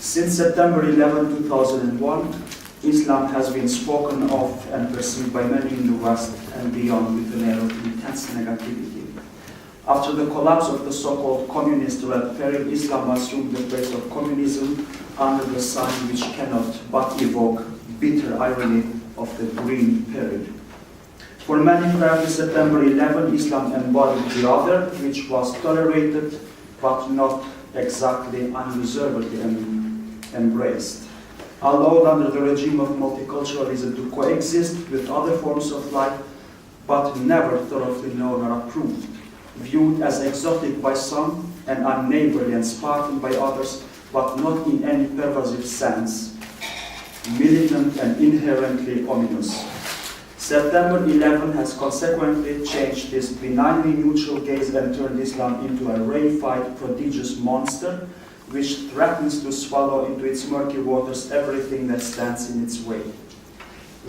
Since September 11, 2001, Islam has been spoken of and perceived by many in the West and beyond with an air of intense negativity. After the collapse of the so-called communist-led period, Islam assumed the place of communism under the sun, which cannot but evoke bitter irony of the green period. For many prior to September 11, Islam embodied the other, which was tolerated but not exactly unreservedly embraced. Allowed under the regime of multiculturalism to coexist with other forms of life, but never thoroughly known or approved, viewed as exotic by some and unneighborly and Spartan by others, but not in any pervasive sense, militant and inherently ominous. September 11 has consequently changed this benignly neutral gaze and turned Islam into a reified, prodigious monster, which threatens to swallow into its murky waters everything that stands in its way.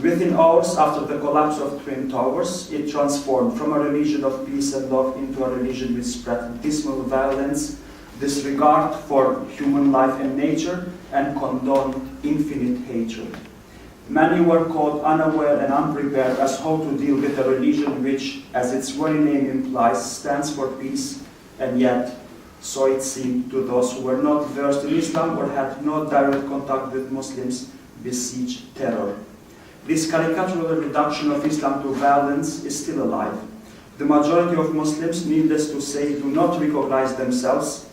Within hours after the collapse of Twin Towers, it transformed from a religion of peace and love into a religion which spread dismal violence, disregard for human life and nature, and condoned infinite hatred. Many were caught unaware and unprepared as how to deal with a religion which, as its very name implies, stands for peace, and yet, so it seemed to those who were not versed in Islam or had no direct contact with Muslims, besieged terror. This caricatural reduction of Islam to violence is still alive. The majority of Muslims, needless to say, do not recognize themselves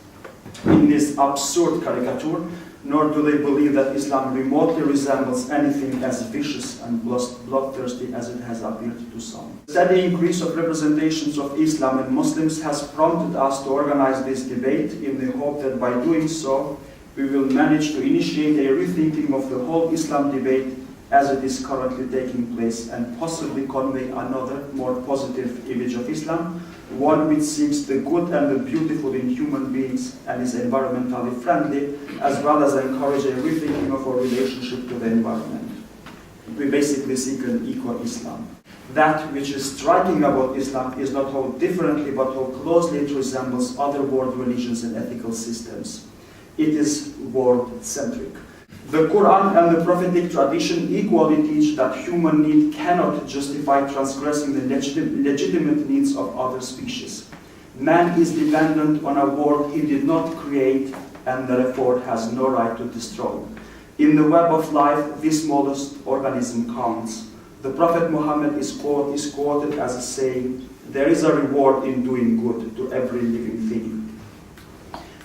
in this absurd caricature, nor do they believe that Islam remotely resembles anything as vicious and bloodthirsty as it has appeared to some. The steady increase of representations of Islam and Muslims has prompted us to organize this debate in the hope that by doing so, we will manage to initiate a rethinking of the whole Islam debate as it is currently taking place, and possibly convey another, more positive image of Islam, one which seeks the good and the beautiful in human beings and is environmentally friendly, as well as encourage a rethinking of our relationship to the environment. We basically seek an eco-Islam. That which is striking about Islam is not how differently, but how closely it resembles other world religions and ethical systems. It is world-centric. The Quran and the prophetic tradition equally teach that human need cannot justify transgressing the legitimate needs of other species. Man is dependent on a world he did not create and therefore has no right to destroy. In the web of life, this smallest organism counts. The Prophet Muhammad is quoted as saying, "There is a reward in doing good to every living thing."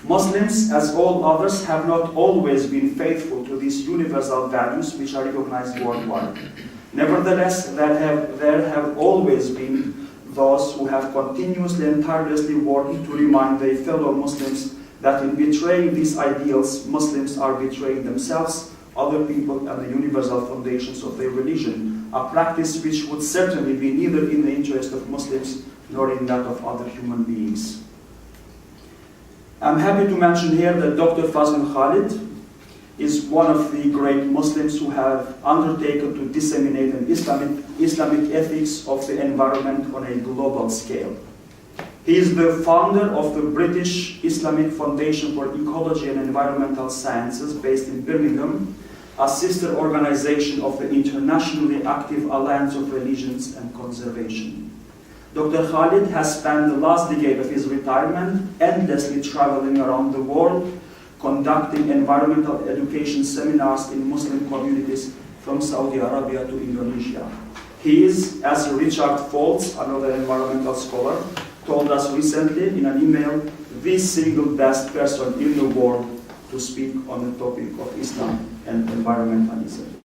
Muslims, as all others, have not always been faithful to these universal values which are recognized worldwide. Nevertheless, there have always been those who have continuously and tirelessly worked to remind their fellow Muslims that in betraying these ideals, Muslims are betraying themselves, other people, and the universal foundations of their religion, a practice which would certainly be neither in the interest of Muslims nor in that of other human beings. I'm happy to mention here that Dr. Fazl Khalid is one of the great Muslims who have undertaken to disseminate an Islamic ethics of the environment on a global scale. He is the founder of the British Islamic Foundation for Ecology and Environmental Sciences based in Birmingham, a sister organization of the internationally active Alliance of Religions and Conservation. Dr. Khalid has spent the last decade of his retirement endlessly traveling around the world, conducting environmental education seminars in Muslim communities from Saudi Arabia to Indonesia. He is, as Richard Foltz, another environmental scholar, told us recently in an email, the single best person in the world to speak on the topic of Islam and environmentalism.